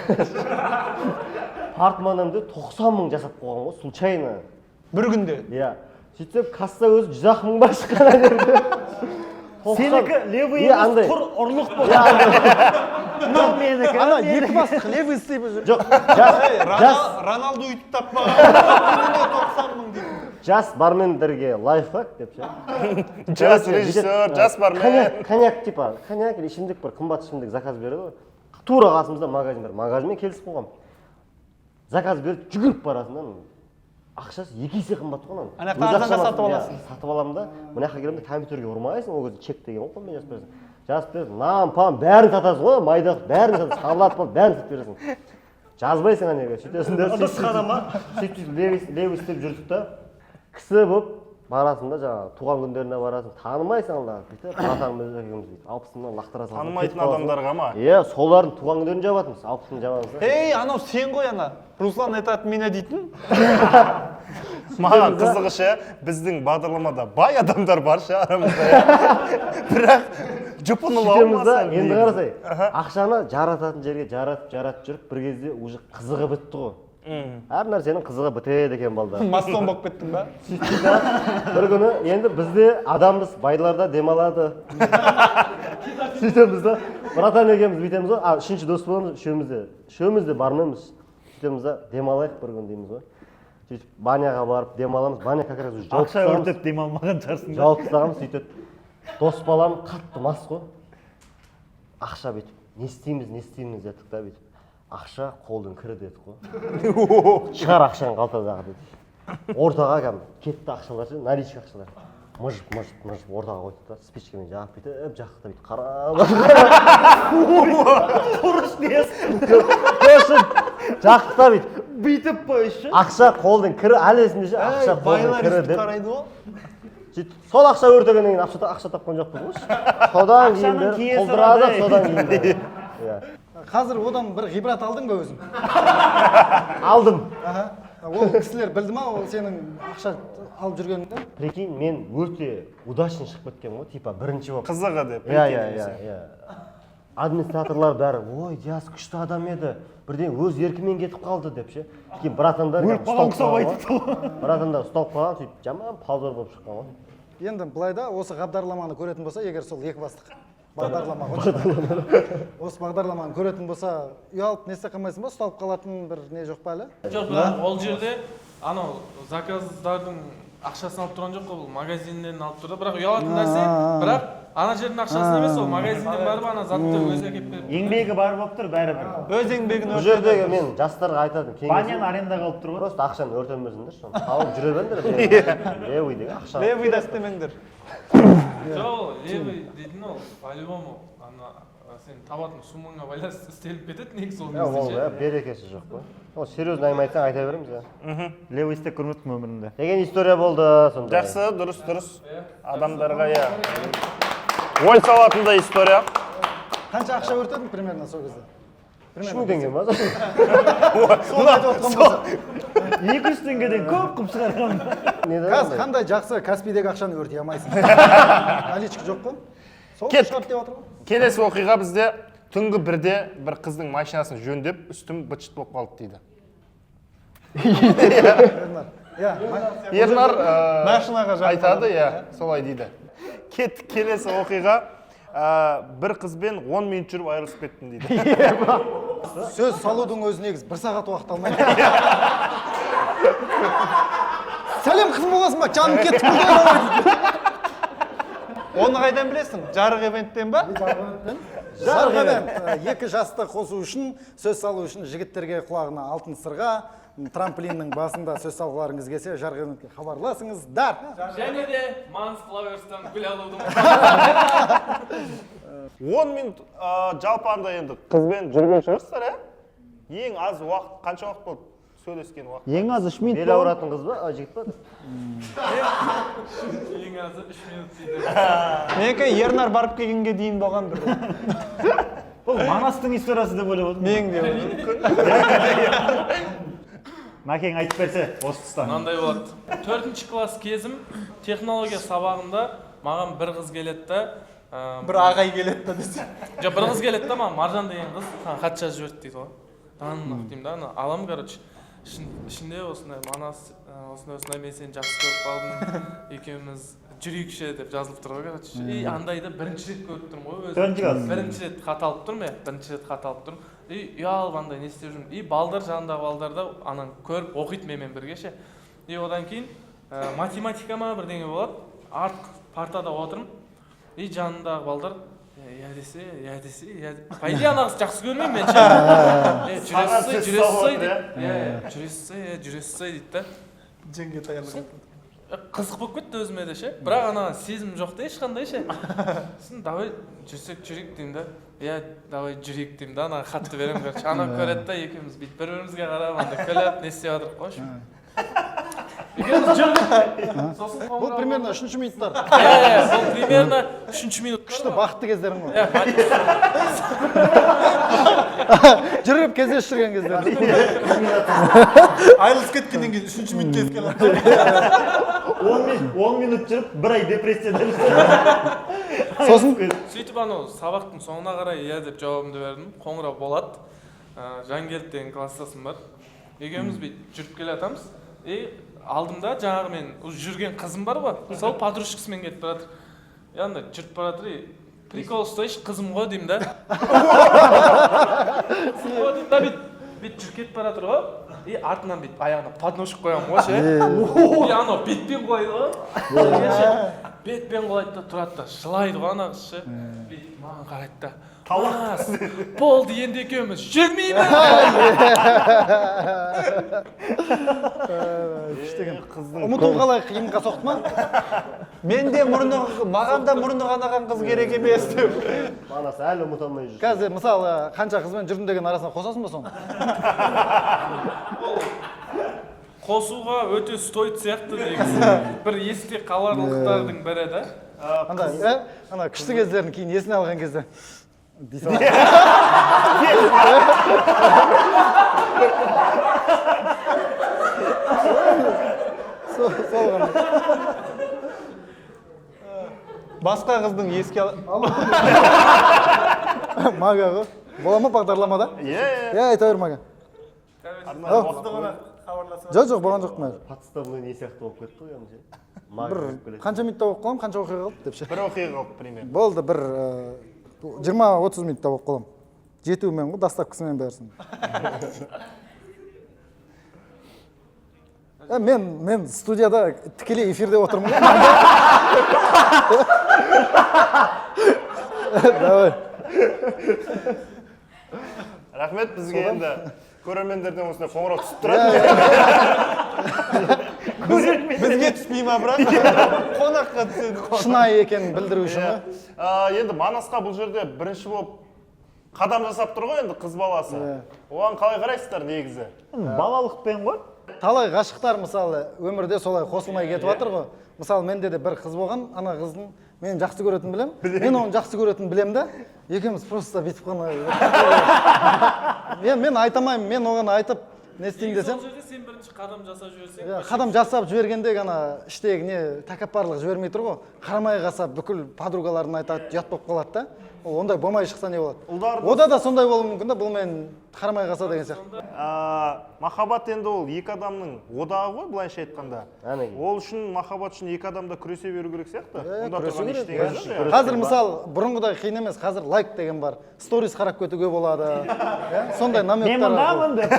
Партменнамды 90 мың жасап қойған ғой, случайно. Бір күнде. Иә. Сөйтсем, касса өзі 100 мың ба шыққан әдерді. Сенікі левый емес, құр ұрлық болды. Ана екі бастық левый істейіп жүр. Жоқ, Роналду үйтіп таппаған. 90 мың деймін. жас бармендерге лайфхак деп ше. Жас режиссер, жас бармен. Коньяк типа, коньяк или ішімдік бір қымбат ішімдік заказ береді ғой. Тура қасымызда магазин бар. Магазинмен келісіп қойғам. Заказ беріп жүгіріп барасың. Ақшасы 2 есе қымбат қой. Ана арзанға сатып аласың. Сатып аламын да, мына жаққа келемін де компьютерге ұрмайсың, ол кезде чек деген ғой, қолмен жазып бересің. Жазып бересің, нан, пам, бәрін сатасың ғой, майда, бәрін сатасың, сабылат бол, бәрін сатып бересің. Жазбайсың анеге, сөйтесің де. Ыдысхана ма? Сөйтіп левый істеп жүрдік та, кісі болып барасың да, жаңағы туған күндеріне барасың, танымайсың алда. Бүйтіп братанымыз екеуміз дейді, 60 мыңнан лақтыра саласың. Танымайтын адамдарға ма? Иә, солардың туған күндерін жабатынбыз, 60 мың жабамыз. Ей, анау сен ғой ана. Руслан айтады меня дейтін. Маған қызығы ше, біздің бағдарламада бай адамдар бар ше арамызда. Бірақ жұпынылау алмасаң. Енді қарасай, ақшаны жарататын жерге жаратып жүріп, бір кезде уже қызығы бітті ғой. Әр нәрсенің қызығы бітеді екен балда. Масон болып кеттің ба? Бір күні енді бізде адамбыз, байларда демалады. Сөйтеміз да, братан екеуміз бүйтеміз ғой, үшінші дос боламыз, үшеуміз де бармаймыз. Сөйтеміз да, демалайық бір күн дейміз ғой. сөйтіп баняға барып демаламыз. Баня как раз уже жауып Ақша өртеп демалмаған шығарсың. жауып тастағанбыз. Сөйтіп дос балам қатты мас қой. Ақша бүйтіп не істейміз дедік та бүйтіп. Ақша қолдың кірі дедік қой. Шығар ақшаң қалтадағы деді. Ортаға кәм кетті ақшалар, наличка ақшалар. Мыжып ортаға қойды да спичкамен жағып бүйтіп жақта бүйтіп қарап. Құрыш дейсің. Жақта бүйтіп. Бүйтіп қойшы. Ақша қолдың кірі әлі есімде ше. Ақша қолдың кірі деп. қарайды ғой. Сол ақша өртегеннен кейін ақша тапқан жоқпыз ғой. Содан кейін бір құлдырады, содан кейін. Қазір одан бір ғибрат алдың ба өзің? Алдым. Ол кісілер білді ма ол сенің ақша алып жүргеніңді? Прикинь, мен өте удачный шығып кеткен ғой, типа бірінші болып. Қызығы деп. Иә. Администраторлар бәрі, ой, Диас күшті адам еді, бірден өз еркімен кетіп қалды деп ше. Кейін братандар ұсталып қалған, сөйтіп жаман позор болып шыққан ғой. Енді былай да осы бағдарламаны көретін болса, егер сол екі бастық бағдарлама осы бағдарламаны көретін болса, ұялып не істей қоймайсың ба, ұсталып қалатын бір не жоқ па әлі? Жоқ, бірақ ол жерде анау заказдардың ақшасын алып тұрған жоқ қой, бұл магазиннен алып тұрды. Бірақ ұялатын нәрсе, бірақ ана жердің ақшасын емес, ол магазиннен барып ана затты өзі әкеп беріп. Еңбегі бар болып тұр бәрібір. Өз еңбегін Бұл жердегі мен жастарға айтатын баняны арендаға алып тұр ғой. Просто ақшаны өртенбесіңдер, соны тауып жүре беріңдер. Левыйдегі ақша. Левыйда істемеңдер. Жоқ, левый дейтін ол, по-любому, сен табатын суммаңа байланысты істеліп кетеді, негізі ол кезде. Берекесі жоқ қой. Ол серьезно айтсаң айта береміз я. Левый істеп көрмеппін өмірімде. Деген история болды сонда. Жақсы, дұрыс. Адамдарға я. Ой салатындай история. Қанша ақша өртедің примерно сол кезде? 3000 теңге ма? Соны айтып отқан болса. 200 теңгеден көп қып шығарған. Қазір қандай жақсы Каспийдегі ақшаны өртей алмайсың. Наличка жоқ қой. Сол шығарып деп отыр ғой. Келесі оқиға бізде түнгі бірде бір қыздың машинасын жөндеп, үстім быт-шыт болып қалды дейді. Ернар айтады, солай дейді. Кеттік келесі оқиға. Бір қызбен 10 минут жүріп айырылысып кеттім дейді. Сөз салудың өзі негіз 1 сағат уақыт алмайды. Сәлем қызым боласың ба? Жаным кеттік бұл Оны қайдан білесің? Жарық евенттен ба? Жарық евент. Екі жасты қосу үшін, сөз салу үшін жігіттерге құлағына алтын сырға, трамплиннің басында сөз салғыларыңыз келсе, жарық евентке хабарласыңыздар. Және де Манс Флауэрстан гүл алудың. 10 минут жалпы анда енді қызбен жүрген шығарсыздар, ең аз уақыт, қанша уақыт болды сөйлескен уақыт? Ең аз 3 минут. Бел ауыратын қыз ба, жігіт па? Ең азы 3 минут дейді. Менікі Ернар барып келгенге дейін болған бір. Бұл Манастың историясы деп ойлап отырмын. Мен де Мәкең айтып берсе, осы тұстан. Мынандай болады. 4-ші класс кезім технология сабағында маған бір қыз келеді да, бір ағай келеді да десе. жоқ, бір қыз келеді да, маған Маржан деген қыз хат жазып жіберді дейді ғой. Анық деймін да, аламын, короче. Ішінде осындай Манас, осындай мен сені жақсы көріп қалдым, екеуміз жүрейікші деп жазылып тұр ғой, короче. И андайды бірінші рет көріп тұрмын ғой өзім. Бірінші рет хат алып тұрмын, бірінші рет хат алып тұрмын. И ұялып андай не істеп жүрмін. И балдар, жанындағы балдар да анан көріп оқиды менімен бірге ше. И одан кейін математика ма бірдеңе болады. Артқы партада отырмын. И жанындағы балдар я десе. По идее ана қыз жақсы көрмеймін мен ше. Жүресіз дейді да. Жеңге таярлық. Қызық болып кетті өзіме де ше. Бірақ ана сезім жоқ та ешқандай ше. Сосын давай жүрейік деймін да. Давай жүрейік деймін да, ана хатты беремін, короче. Ана көреді да, екеуміз бүйтіп бір-бірімізге қарап, анда күліп, не істеп жатырмық қой. Екеуміз жүрдік. Бұл примерно 3-ші минуттар. Бұл примерно 3-ші минут. Күшті бақытты кездерің ғой. Жүріп кездесіп жүрген кездер. Айырылысып кеткеннен кейін 3-ші минутта еске алады. 10 минут жүріп, бір ай депрессияда жүрді. Сосын сөйтіп анау сабақтың соңына қарай иә деп жауабымды бердім. Қоңырау болады. Жангелді деген класстасым бар. Екеуміз бүйтіп жүріп келе жатамыз. Алдымда жаңағы мен жүрген қызым бар ғой. Сол подружкасымен кетіп баратыр. Анда жүріп баратыр. Прикол ұстайшы, қызым ғой деймін да. бүйтіп жүріп кетіп бара жатыр ғой и артынан бүйтіп аяғына подножка қоямын ғой ше и анау бетпен қойды ғой бетпен қойды да тұрады да жылайды ғой ана қыз ше бүйтіп маған қарайды да талас болды енді екеуміз жүрмейміз ұмыту қалай қиынға соқты ма? маған да мұрны қанаған қыз керек емес деп. Манасы әлі ұмыта алмай жүр. Қазір мысалы қанша қызбен жүрдім деген арасына қосасың ба соны? қосуға өте стоит сияқты негізі бір есте қаларлықтардың бірі да ана күшті кездерін кейін есіне алған кезде дейсің сол ғана Басқа қыздың еске Мага ғой. Бола ма бағдарламада? Иә, айта бер Мага. Жоқ, болған жоқ мен. Подставный не сияқты болып кетті ғой енді. Бір қанша минутта болып қалам, қанша оқиға қалды деп ше. бір оқиға қалды примерно. Болды, бір 20-30 минутта болып қалам. Жетуімен ғой, доставкасымен бәрсін. Мен студияда тікелей эфирде отырмын ғой. Давай. Рахмет, бізге енді көрермендерден осындай қоңырау түсіп тұрады. бізге түспей ма брат? Қонаққа түседі. Шынайы екенін білдіру үшін ғой. Енді Манасқа бұл жерде бірінші болып қадам жасап тұр ғой енді қыз баласы. Оған қалай қарайсыздар негізі? Балалықпен ғой. Талай ғашықтар мысалы өмірде солай қосылмай кетіп жатыр ғой. Мысалы менде де бір қыз болған, ана қыздың мен жақсы көретін білем. Мен оны жақсы көретін білем да, екеуміз просто бүйтіп қана. Мен айтамаймын, мен оған айтып не істеймін десем. сол жерде сен бірінші қадам жасап жіберсең Қадам жасап жібергенде ғана іштегі не тәкаппарлық жібермей тұр ғой. Қарамай қалса бүкіл подругаларын айтады, ұят болып қалады да. Ондай болмай шықса не болады? Ода да сондай болуы мүмкін да, бұл мен қарамай қалса деген сияқты. Махаббат енді ол екі адамның одағы ғой, былайша айтқанда. Ол үшін махаббат үшін екі адам да күресе беру керек сияқты. Онда тұрған ештеңе жоқ. Қазір мысалы бұрынғыдай қиын емес, қазір лайк деген бар, сторис қарап кетуге болады. Сондай намектар. Мен мұндамын деп.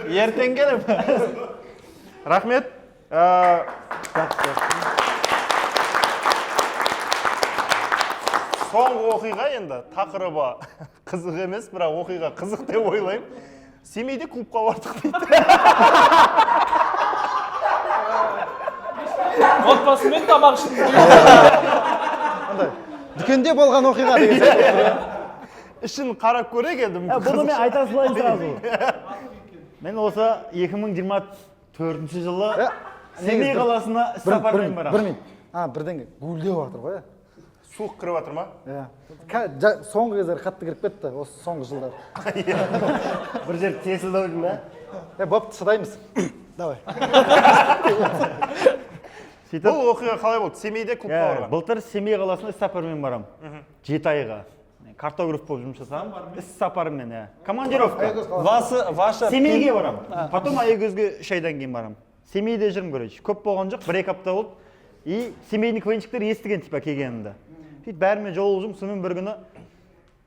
Ертең келіп. Рахмет. Соңғы оқиға енді тақырыбы қызық емес, бірақ оқиға қызық деп ойлаймын. Семейде клубқа бардық дейді. отбасымен тамақ ішіп Дүкенде болған оқиға деген сияқты. Ішін қарап көрек енді. Бұны мен айта салайын сразу. Мен осы 2024 жылы Семей қаласына іссапармен барамын. Бірдеңе гүлдеп жатыр ғой. Суық кіріп жатыр ма? Соңғы кездері қатты кіріп кетті, осы соңғы жылдар. Бір жер тесілді ау деймін, Бопты, шыдаймыз. Давай. Бұл оқиға қалай болды? Семейде клубқа барған. Былтыр Семей қаласына іссапармен барамын. 7 айға. Картограф болып жұмыс жасағам. Іссапармен, командировка. Семейге барамын. Потом Аягөзге 3 айдан кейін барамын. Семейде жүрмін, короче. Көп болған жоқ, 1-2 апта болды. И семейный квенчиктер естіген типа келгенімді. Сөйтіп бәрімен жолығып сонымен бір күні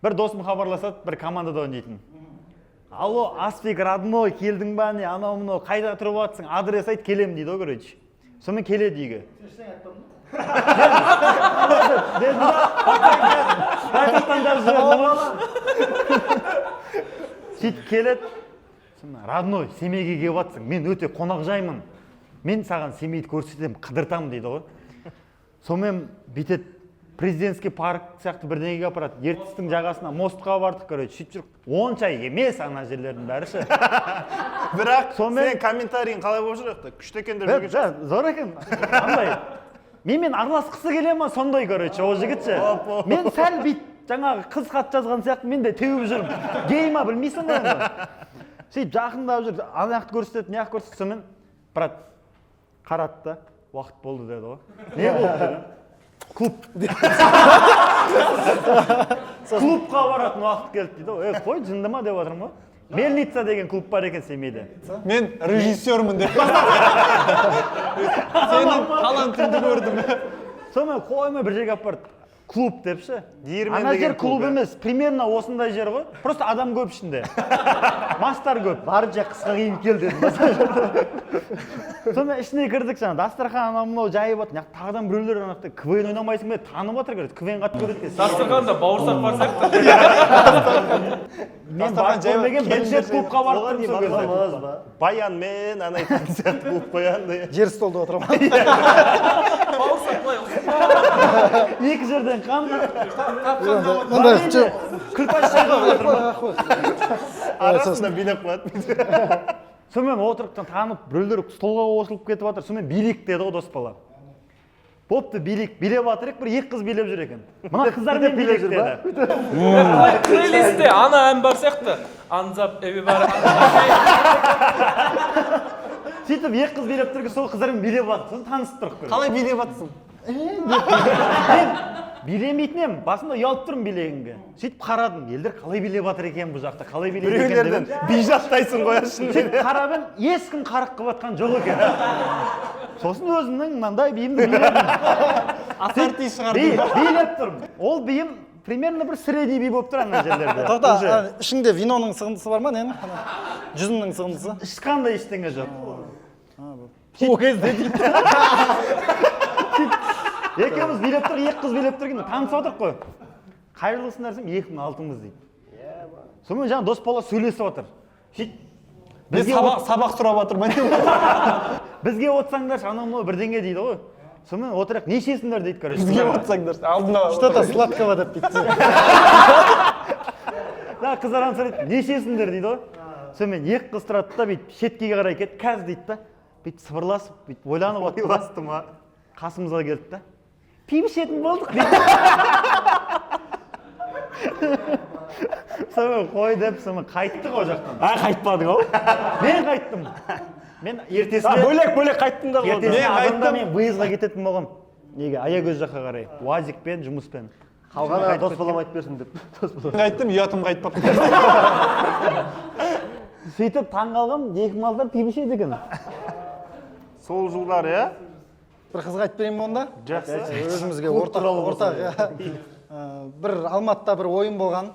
бір досым хабарласады, бір командада ойнайтын. Алло, Аспик, родной, келдің ба не? Анау мынау қайда тұрып жатсың? Адрес айт, келем дейді, короче. Сонымен келеді үйге. Сөйтіп келеді. Родной, Семейге келіп жатсың. Мен өте қонақжаймын. Мен саған Семейді көрсетемін, қыдыртамын дейді ғой. Сонымен бүйтеді президентский парк сияқты бірдеңеге апарады. Ертістің жағасына мостқа бардық, короче. Сөйтіп жүріп, онша емес ана жерлердің бәрі ше. Бірақ сен комментарийің қалай болып жүр? Күшті екен деп жүрген шығар. Зор екен. Андай. Менімен араласқысы келе ма сондай, короче, ол жігіт ше. Мен сәл бит жаңағы қыз хат жазған сияқты мен де теуіп жүрмін. Гей ма білмейсің ғой енді. Сөйтіп жақындап жүр, ана жақты көрсетеді, мына жақты көрсетеді. Сонымен брат қарады да, уақыт болды деді ғой. Не болды деді? Клуб. Клубқа баратын уақыт келді дейді. Қой, жындыма деп отырмын ғой. Мельница деген клуб бар екен Семейде. Мен режиссермін деп. Сенің талантыңды көрдім. Сонымен қоймай бір жерге апарды. клуб деп ше. Диірмен Ана деген жер клуб клуб, емес, примерно осындай жер ғой. Просто адам көп ішінде. Мастар көп. Барынша қысқа киініп кел дедім. Сонымен ішіне кірдік жаңа, дастархан анау мынау жайып отыр. Тағыдан біреулер анақта КВН ойнамайсың ба? Танып отыр көреді. КВН қатты көреді. дастарханда бауырсақ бар сияқты. Мен барып көрмеген бірінші рет клубқа барып тұрмын сол кезде. Баянмен ана айтқан сияқты болып қоянды. Жер столда отырамын. Бауырсақ былай Екі жерден қан. мындай Күлпаш шайға Арасында билеп қояды. сонымен отырықтан танып, біреулер столға қосылып кетіп жатыр. Сонымен билік деді ғой дос бала. Бопты билеп жатыр ек, бір екі қыз билеп жүр екен. Мына қыздармен билеп деді. плейлистте ана ән бар сияқты. Анзап everybody. Сөйтіп екі қыз билеп тұр, сол қыздармен билеп жатыр. Сосын танысып тұрық көреді. Қалай билеп жатсың? Мен билемейтін ем, басында ұялып тұрмын билегенге. Сөйтіп қарадым, елдер қалай билеп жатыр екен бұл жақта, қалай билеп екен Біреулерден деп. би жаттайсың қояшын. Сөйтіп қарап ем, ешкім қарық қылып жатқан жоқ екен. Сосын өзімнің мынандай биімді биледім. асорти шығарды. Билеп тұрмын. Ол биім примерно бір средний би болып тұр ана жерлерде. Тоқта, ішіңде виноның сығындысы бар ма ненің? Жүзімнің сығындысы? Ешқандай ештеңе жоқ. О кезде дейді. Екеуміз билеп тұр, екі қыз билеп тұр екен, танысып отырық қой. Қайырлысыңдар десем, 2006-мыз дейді. Сонымен жаңа дос бала сөйлесіп отыр. Біз сабақ сұрап жатыр ма? Бізге отсаңдаршы, анау мынау бірдеңе дейді ғой. Сонымен отырайық, нешесіңдер дейді, короче. Бізге отсаңдар. Алдына Что-то сладкого деп дейді. Да, қыздар ансырайды, нешесіңдер дейді ғой. Сонымен екі қыз тұрады да, бүйтіп шеткеге қарай кетті, қазір дейді да. Бүйтіп сыбырласып, бүйтіп ойланып отыр. Ойласты ма? Қасымызға келді да. Пип ішетін болдық дейді. Сонымен қой деп, сонымен қайттық о жақтан. Қайтпадың ау? Мен қайттым. Мен ертесіне... Бөлек қайттыңдар ғой. Ертесіне азанда мен выездға кететін болғам. Неге? Аягөз жаққа қарай. Уазикпен, жұмыспен. Қалғаны дос балам айтып берсін деп. қайттым, ұятым қайтпап. Сөйтіп таң қалғам, 2006-дар пип ішеді екен. Сол жылдар, иә? Бір қызға айтып берейін бе онда? Жақсы. Өзімізге ортақ. Бір Алматыда бір ойын болған.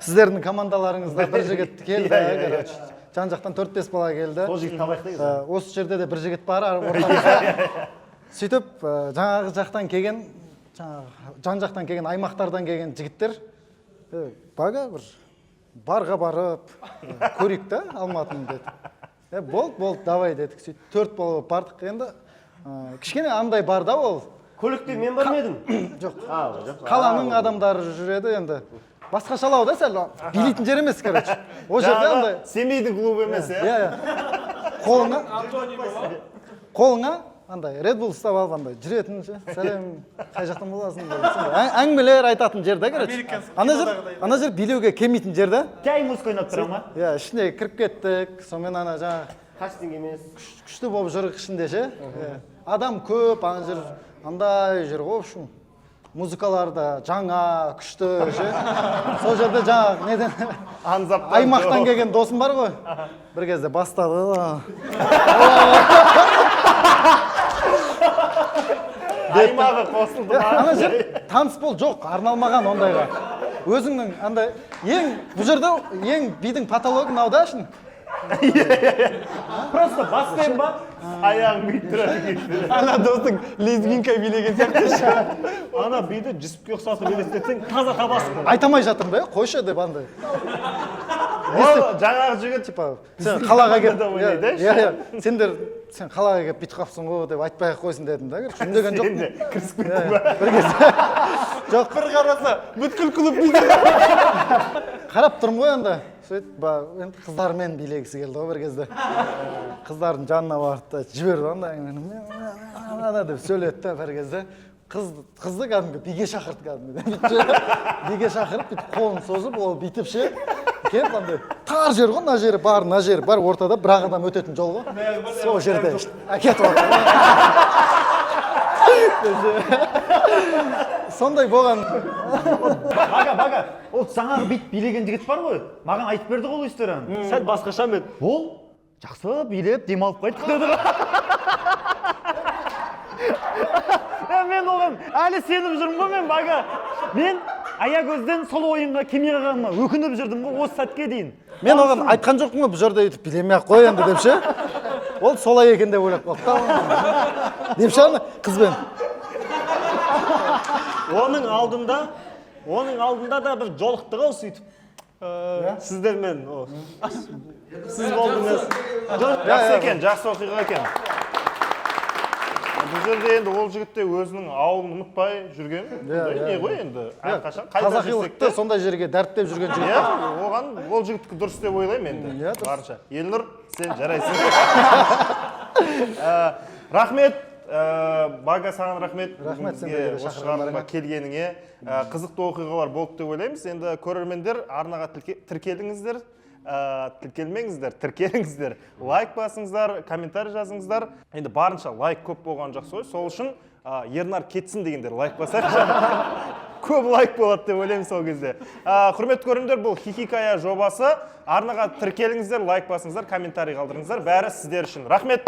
Сіздердің командаларыңызда бір жігіт келді. Жан жақтан 4-5 бала келді. Сол жігіт табайық дейсіз. Осы жерде де бір жігіт бар ортамызда. Сөйтіп жаңағы жақтан келген, жан жақтан келген, аймақтардан келген жігіттер бага бір барға барып көрейік та Алматыны деді. Болды, давай дедік. Сөйтіп 4 бала бардық енді. Кішкене андай бар да ол. Көлікте мен бар ма едім? Жоқ. Қаланың адамдары жүреді енді. Басқашалау да сәл, билейтін жер емес, короче. О жерде андай... Семейдің клубы емес, иә? Қолыңа андай Red Bull ұстап алып андай жүретін ше. Сәлем, қай жақтан боласың дейсің. Әңгімелер айтатын жерде, короче. Ана жер билеуге келмейтін жерде. Жай музыка ойнап тұра ма? Иә, ішіне кіріп кеттік. Сонымен ана жаңа Кастинг емес. күшті болып жүрік ішінде ше. Адам көп, ана жер андай жер ғой, в общем. Музыкалар да жаңа, күшті ше. Сол жерде жаңа неден аймақтан келген досым бар ғой. Бір кезде бастады. Аймағы қосылды ма? Ана жер таныс бол жоқ, арналмаған ондайға. Өзіңнің андай бұл жерде ең бидің патологы мынау да шын. Просто баспен ба? Аяғың бүйтіп тұрады. Ана достың лезгинка билеген сияқты. Ана биді жүсіпке ұқсатып елестетсең таза табасың. Айтамай жатырмын да, қойшы деп андай. Жаңағы жігіт Сен қалаға кеп, ойнайды. сен қалаға кеп бүйтіп қапсың ғой деп айтпай қойсын дедім да. Үндеген жоқ. Кірісіп кеттің ба? Бір кезде. Жоқ. Бір қараса, бүткіл клуб биледі. Қарап тұрмын ғой анда. Сөйтіп, енді қыздармен билегісі келді ғой бір кезде. Қыздардың жанына барды да жіберді анда деп сөйлетті бір кезде. Қызды кәдімгі биге шақырды кәдімгі. Биге шақырып, бүйтіп қолын созып, ол бүйтіп ше. Келіп андай тар жер ғой, мына жері бар, мына жері бар, ортада бір-ақ адам өтетін жол ғой. Сол жерде әкетіп отыр. Сондай болған. Бага, ол жаңағы бит билеген жігіт бар ғой. Маған айтып берді ғой историяны. Сәл басқаша мен. Ол жақсы билеп демалып қайттық деді ғой. Мен оған әлі сеніп жүрмін ғой мен бага. Мен аягөзден сол ойынға келмей қалғаныма өкініп жүрдім ғой осы сәтке дейін. Мен оған айтқан жоқпын ғой бұл жерде өйтіп билемей ақ қой енді деп ше. Ол солай екен деп ойлап қалды. Деп ше ана қызбен. Оның алдында да бір жолықты ғой сөйтіп. Сіздермен сіз болдыңыз. Жақсы екен, жақсы оқиға екен. Бұл жерде енді ол жігіт те өзінің ауылын ұмытпай жүрген. Не ғой енді, әрқашан қайда жүрсек те сондай жерге дәріптеп жүрген жігіт. Иә, оған ол жігіттікі дұрыс деп ойлаймын енді. Барынша. Елнұр, сен жарайсың. Рахмет, Бага, саған рахмет. Рахмет сендерге осы шығарылымға келгеніңе. Қызықты оқиғалар болды деп ойлаймыз. Енді көрермендер арнаға тіркеліңіздер. Тіркелмеңіздер, тіркеліңіздер, лайк басыңыздар, комментарий жазыңыздар. Енді барынша лайк көп болған жақсы ғой. Сол үшін Ернар кетсін дегендер лайк басайықшы. Көп лайк болады деп ойлаймын сол кезде. Құрметті көрермендер, бұл Хихикая жобасы. Арнаға тіркеліңіздер, лайк басыңыздар, комментарий қалдырыңыздар. Бәрі сіздер үшін. Рахмет.